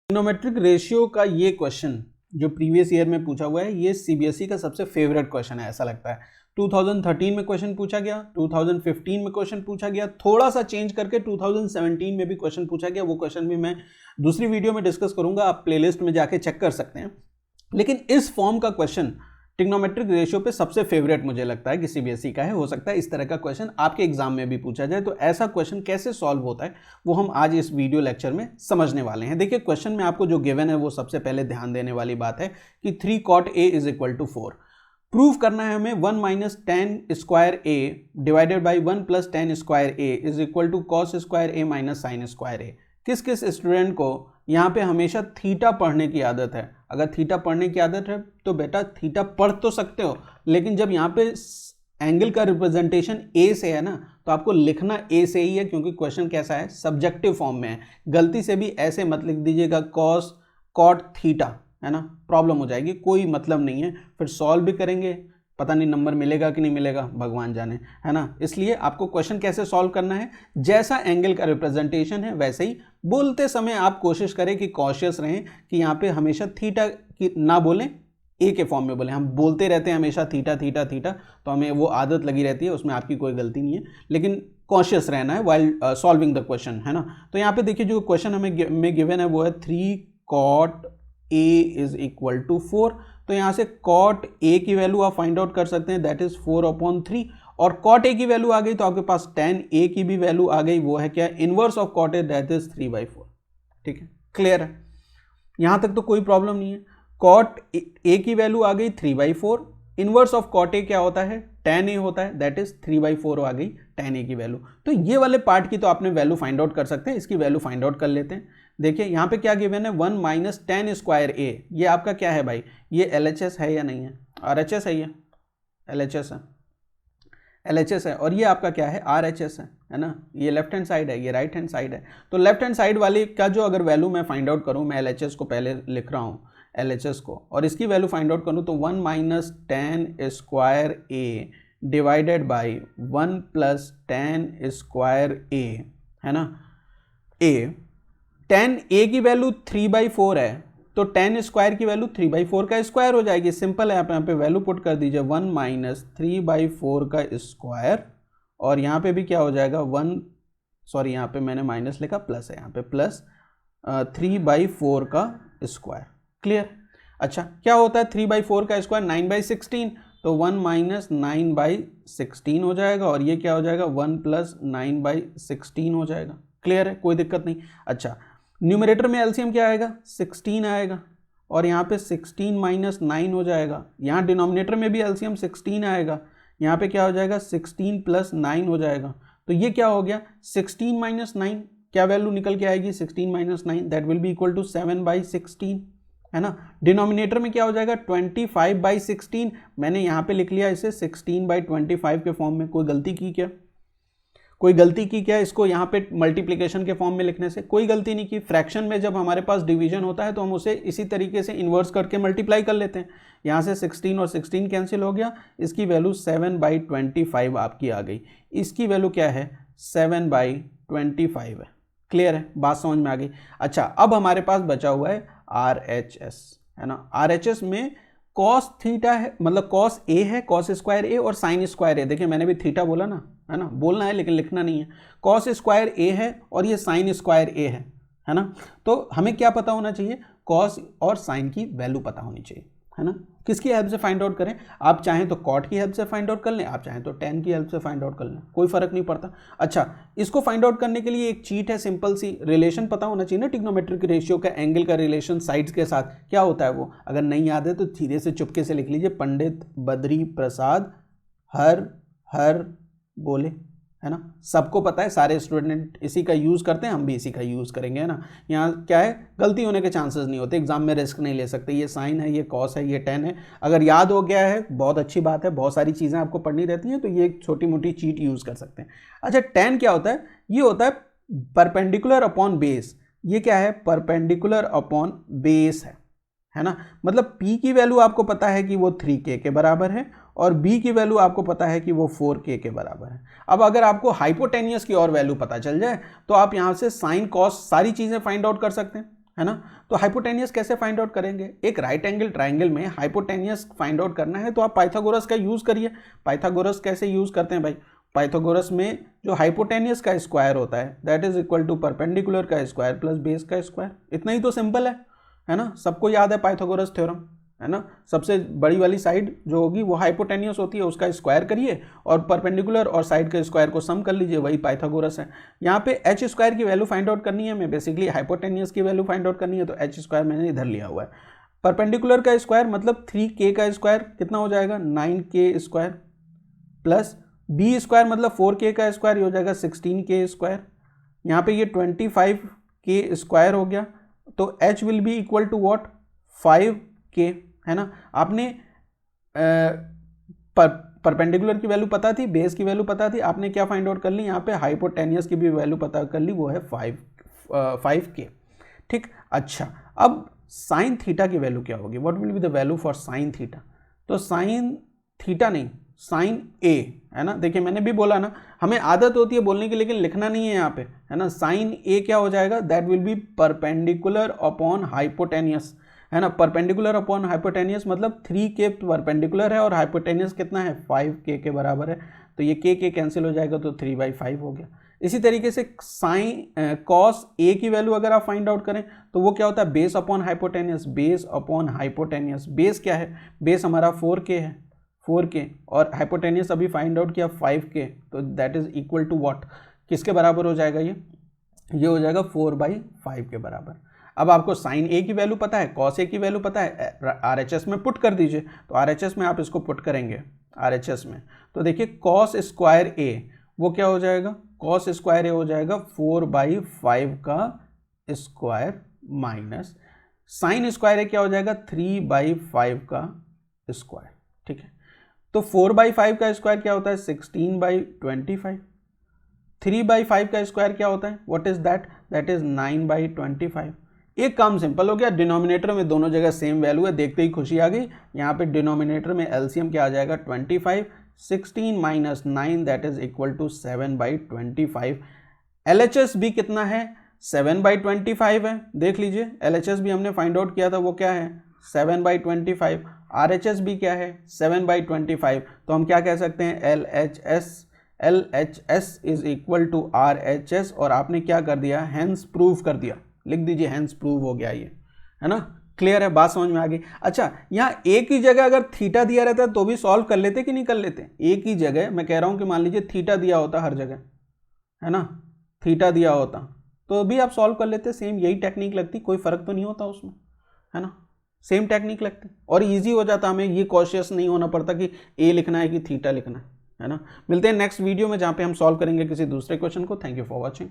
Trigonometric ratio का ये question जो प्रीवियस ईयर में पूछा हुआ है, ये सीबीएसई का सबसे फेवरेट क्वेश्चन है, ऐसा लगता है। 2013 में क्वेश्चन पूछा गया, 2015 में क्वेश्चन पूछा गया, थोड़ा सा चेंज करके 2017 में भी क्वेश्चन पूछा गया। वो क्वेश्चन भी मैं दूसरी वीडियो में डिस्कस करूंगा, आप प्लेलिस्ट में जाके चेक कर सकते हैं। लेकिन इस फॉर्म का क्वेश्चन ट्रिग्नोमेट्रिक रेशियो पे सबसे फेवरेट मुझे लगता है कि सीबीएसई का है। हो सकता है इस तरह का क्वेश्चन आपके एग्जाम में भी पूछा जाए, तो ऐसा क्वेश्चन कैसे सॉल्व होता है वो हम आज इस वीडियो लेक्चर में समझने वाले हैं। देखिए, क्वेश्चन में आपको जो गिवन है वो सबसे पहले ध्यान देने वाली बात है कि 3 cot a is equal to 4। Prove करना है हमें 1 minus tan square A divided by 1 plus tan square A is equal to cos square A minus sin square A. किस किस स्टूडेंट को यहाँ पे हमेशा थीटा पढ़ने की आदत है? अगर थीटा पढ़ने की आदत है तो बेटा थीटा पढ़ तो सकते हो, लेकिन जब यहाँ पे एंगल का रिप्रेजेंटेशन ए से है ना, तो आपको लिखना ए से ही है, क्योंकि क्वेश्चन कैसा है, सब्जेक्टिव फॉर्म में है। गलती से भी ऐसे मत लिख दीजिएगा कॉस कॉट थीटा, है ना, प्रॉब्लम हो जाएगी, कोई मतलब नहीं है। फिर सॉल्व भी करेंगे, पता नहीं नंबर मिलेगा कि नहीं मिलेगा, भगवान जाने, है ना। इसलिए आपको क्वेश्चन कैसे सॉल्व करना है, जैसा एंगल का रिप्रेजेंटेशन है वैसे ही बोलते समय आप कोशिश करें कि कॉशियस रहें कि यहाँ पे हमेशा थीटा की ना बोलें, ए के फॉर्म में बोलें। हम बोलते रहते हैं हमेशा थीटा थीटा थीटा, तो हमें वो आदत लगी रहती है, उसमें आपकी कोई गलती नहीं है, लेकिन कॉशियस रहना है वाइल सॉल्विंग द क्वेश्चन, है ना। तो यहाँ पे देखिए जो क्वेश्चन हमें गिवन है वो है 3 cot a is equal to 4। तो यहाँ से cot a की वैल्यू आप फाइंड आउट कर सकते हैं, दैट इज 4/3, और cot a की वैल्यू आ गई तो आपके पास tan a की भी वैल्यू आ गई, वो है क्या, inverse of cot a, that is 3/4। ठीक है, क्लियर है, यहाँ तक तो कोई प्रॉब्लम नहीं है। cot a की वैल्यू आ गई 3/4, इनवर्स ऑफ cot a क्या होता है, tan a होता है, दैट इज 3/4 आ गई tan a की वैल्यू। तो ये वाले पार्ट की तो आपने वैल्यू फाइंड आउट कर सकते हैं, इसकी वैल्यू फाइंड आउट कर लेते हैं। देखिए यहाँ पे क्या गिवन है, 1 माइनस टेन स्क्वायर ए, ये आपका क्या है भाई, ये LHS है या नहीं है, RHS है, ये LHS है, LHS है, और ये आपका क्या है, RHS है ना। ये लेफ्ट हैंड साइड है, ये राइट हैंड साइड है। तो लेफ्ट हैंड साइड वाली का जो अगर वैल्यू मैं फाइंड आउट करूँ, मैं LHS को पहले लिख रहा हूँ, LHS को, और इसकी वैल्यू फाइंड आउट करूँ तो 1 minus tan square A divided by 1 plus tan square A, है ना। ए tan a की वैल्यू 3/4 है, तो tan स्क्वायर की वैल्यू 3/4 का स्क्वायर हो जाएगी। सिंपल है, आप यहाँ पे वैल्यू पुट कर दीजिए 1 माइनस 3/4 का स्क्वायर, और यहाँ पे भी क्या हो जाएगा 1, सॉरी यहाँ पे मैंने माइनस लिखा, प्लस है, यहाँ पे प्लस 3/4 का स्क्वायर। क्लियर। अच्छा, क्या होता है 3/4 का स्क्वायर, 9/16, तो 1 माइनस 9/16 हो जाएगा, और ये क्या हो जाएगा 1 प्लस 9/16 हो जाएगा। क्लियर है, कोई दिक्कत नहीं। अच्छा, न्यूमरेटर में एलसीएम क्या आएगा, 16 आएगा, और यहाँ पे 16 माइनस 9 हो जाएगा। यहाँ डिनोमिनेटर में भी एलसीएम 16 आएगा, यहाँ पे क्या हो जाएगा 16 प्लस 9 हो जाएगा। तो ये क्या हो गया, 16 माइनस 9, क्या वैल्यू निकल के आएगी, 16 minus 9, that will be equal to 7/16, है ना। डिनोमिनेटर में क्या हो जाएगा 25/16, मैंने यहाँ पे लिख लिया इसे 16/25 के फॉर्म में। कोई गलती की क्या, कोई गलती की क्या, इसको यहाँ पे मल्टीप्लिकेशन के फॉर्म में लिखने से कोई गलती नहीं की। फ्रैक्शन में जब हमारे पास डिवीजन होता है तो हम उसे इसी तरीके से इन्वर्स करके मल्टीप्लाई कर लेते हैं। यहाँ से 16 और 16 कैंसिल हो गया, इसकी वैल्यू 7/25 आपकी आ गई। इसकी वैल्यू क्या है, 7/25 है। क्लियर है, बात समझ में आ गई। अच्छा, अब हमारे पास बचा हुआ है RHS, है ना। RHS में कॉस थीटा है, मतलब कॉस ए है, कॉस स्क्वायर ए और साइन स्क्वायर ए। देखिए मैंने भी थीटा बोला ना, है ना, बोलना है लेकिन लिखना नहीं है। कॉस स्क्वायर ए है और ये साइन स्क्वायर ए है ना। तो हमें क्या पता होना चाहिए, कॉस और साइन की वैल्यू पता होनी चाहिए, है ना। किसकी हेल्प से फाइंड आउट करें, आप चाहें तो कॉट की हेल्प से फाइंड आउट कर लें, आप चाहें तो टेन की हेल्प से फाइंड आउट कर लें, कोई फर्क नहीं पड़ता। अच्छा, इसको फाइंड आउट करने के लिए एक चीट है, सिंपल सी, रिलेशन पता होना चाहिए ना ट्रिग्नोमेट्रिक रेशियो का, एंगल का रिलेशन साइड्स के साथ क्या होता है वो। अगर नहीं याद है तो धीरे से चुपके से लिख लीजिए, पंडित बद्री प्रसाद हर हर बोले, है ना। सबको पता है, सारे स्टूडेंट इसी का यूज़ करते हैं, हम भी इसी का यूज़ करेंगे, है ना। यहाँ क्या है, गलती होने के चांसेस नहीं होते, एग्जाम में रिस्क नहीं ले सकते। ये साइन है, ये कॉस है, ये टेन है, अगर याद हो गया है बहुत अच्छी बात है, बहुत सारी चीज़ें आपको पढ़नी रहती हैं तो ये एक छोटी मोटी चीट यूज़ कर सकते हैं। अच्छा, टेन क्या होता है, ये होता है परपेंडिकुलर अपॉन बेस। ये क्या है, परपेंडिकुलर अपॉन बेस है ना। मतलब P की वैल्यू आपको पता है कि वो 3K के बराबर है, और B की वैल्यू आपको पता है कि वो 4K के बराबर है। अब अगर आपको हाइपोटेनियस की और वैल्यू पता चल जाए तो आप यहाँ से साइन कॉस सारी चीज़ें फाइंड आउट कर सकते हैं, है ना। तो हाइपोटेनियस कैसे फाइंड आउट करेंगे, एक राइट एंगल ट्राइंगल में हाइपोटेनियस फाइंड आउट करना है तो आप पाइथागोरस का यूज़ करिए। पाइथागोरस कैसे यूज़ करते हैं भाई, पाइथागोरस में जो हाइपोटेनियस का स्क्वायर होता है that is equal to perpendicular का स्क्वायर प्लस बेस का स्क्वायर, इतना ही तो सिंपल है ना। सबको याद है पाइथागोरस थ्योरम, है ना। सबसे बड़ी वाली साइड जो होगी वो हाइपोटेनियस होती है, उसका स्क्वायर करिए और परपेंडिकुलर और साइड के स्क्वायर को सम कर लीजिए, वही पाइथागोरस है। यहाँ पे एच स्क्वायर की वैल्यू फाइंड आउट करनी है, हमें बेसिकली हाइपोटेनियस की वैल्यू फाइंड आउट करनी है, तो एच स्क्वायर मैंने इधर लिया हुआ है। परपेंडिकुलर का स्क्वायर मतलब 3k का स्क्वायर कितना हो जाएगा 9k square, plus B square मतलब 4k का स्क्वायर, ये हो जाएगा 16k स्क्वायर। यहाँ पे ये 25k स्क्वायर हो गया, तो h will be equal to what 5k, है ना। आपने परपेंडिकुलर की वैल्यू पता थी, बेस की वैल्यू पता थी, आपने क्या फाइंड आउट कर ली, यहाँ पे हाइपोटेनियस की भी वैल्यू पता कर ली, वो है 5k। ठीक, अच्छा अब साइन थीटा की वैल्यू क्या होगी, what will be the value for sine theta. तो साइन थीटा नहीं, साइन ए, है ना। देखिए मैंने भी बोला ना, हमें आदत होती है बोलने की लेकिन लिखना नहीं है यहाँ पे, है ना। साइन ए क्या हो जाएगा, that will B perpendicular upon hypotenuse, है ना। परपेंडिकुलर अपॉन हाइपोटेनियस मतलब 3k परपेंडिकुलर है और हाइपोटेनियस कितना है 5k के बराबर है, तो ये k कैंसिल हो जाएगा तो 3/5 हो गया। इसी तरीके से साइन कॉस ए की वैल्यू अगर आप फाइंड आउट करें तो वो क्या होता है base upon hypotenuse, base upon hypotenuse. Base क्या है, बेस हमारा 4k है, 4k, और हाइपोटेनियस अभी फाइंड आउट किया 5k, तो that is equal to what, किसके बराबर हो जाएगा ये हो जाएगा 4/5 के बराबर। अब आपको साइन ए की वैल्यू पता है, कॉस ए की वैल्यू पता है, RHS में पुट कर दीजिए। तो RHS में आप इसको पुट करेंगे RHS में, तो देखिए कॉस स्क्वायर ए वो क्या हो जाएगा, कॉस स्क्वायर ए हो जाएगा 4/5 का स्क्वायर माइनस साइन स्क्वायर ए क्या हो जाएगा 3/5 का स्क्वायर। ठीक है, तो 4/5 का स्क्वायर क्या होता है 16/25, 3/5 का स्क्वायर क्या होता है what is that, that is 9/25। एक काम सिंपल हो गया, डिनोमिनेटर में दोनों जगह सेम वैल्यू है, देखते ही खुशी आ गई। यहाँ पे डिनोमिनेटर में एलसीएम क्या आ जाएगा 25, 16 minus 9 that is equal to 7/25। LHS भी कितना है 7/25 है, देख लीजिए LHS भी हमने फाइंड आउट किया था, वो क्या है 7/25। RHS भी क्या है 7/25, तो हम क्या कह सकते हैं LHS is equal to RHS, और आपने क्या कर दिया हैंस प्रूव कर दिया, लिख दीजिए हैंस प्रूव हो गया ये, है ना। क्लियर है, बात समझ में आ गई। अच्छा यहाँ एक ही जगह अगर थीटा दिया रहता तो भी सॉल्व कर लेते कि नहीं कर लेते, एक ही जगह मैं कह रहा हूँ कि मान लीजिए थीटा दिया होता हर जगह, है ना, थीटा दिया होता तो भी आप सॉल्व कर लेते, सेम यही टेक्निक लगती, कोई फर्क तो नहीं होता उसमें, है ना, सेम टेक्निक लगती और इजी हो जाता, हमें ये कॉशियस नहीं होना पड़ता कि ए लिखना है कि थीटा लिखना है ना। मिलते हैं नेक्स्ट वीडियो में जहाँ पे हम सॉल्व करेंगे किसी दूसरे क्वेश्चन को। Thank you for watching.